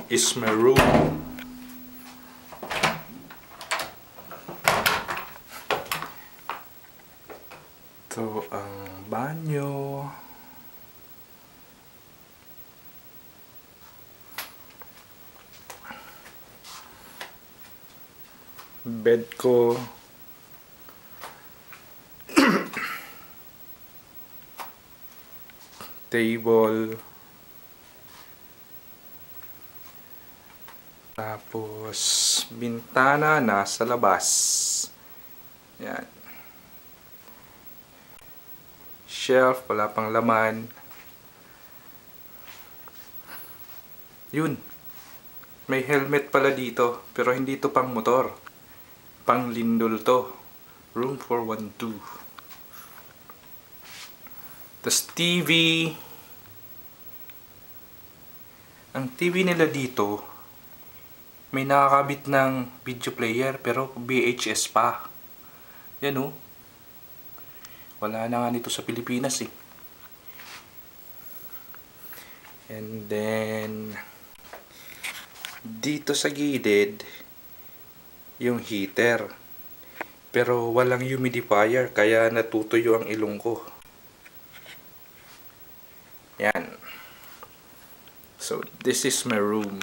is my room. Ito ang banyo. Bed ko. Table. Tapos bintana nasa labas. Yan. Shelf, wala pang laman. Yun. May helmet pala dito, pero hindi to pang motor. Pang lindol to. Room 412. Tas TV. Ang TV nila dito, may nakakabit ng video player, pero VHS pa. Yan o. Wala na nga nito sa Pilipinas eh. And then, dito sa gilid, yung heater. Pero walang humidifier, kaya natutuyo ang ilong ko. Yan. So, this is my room.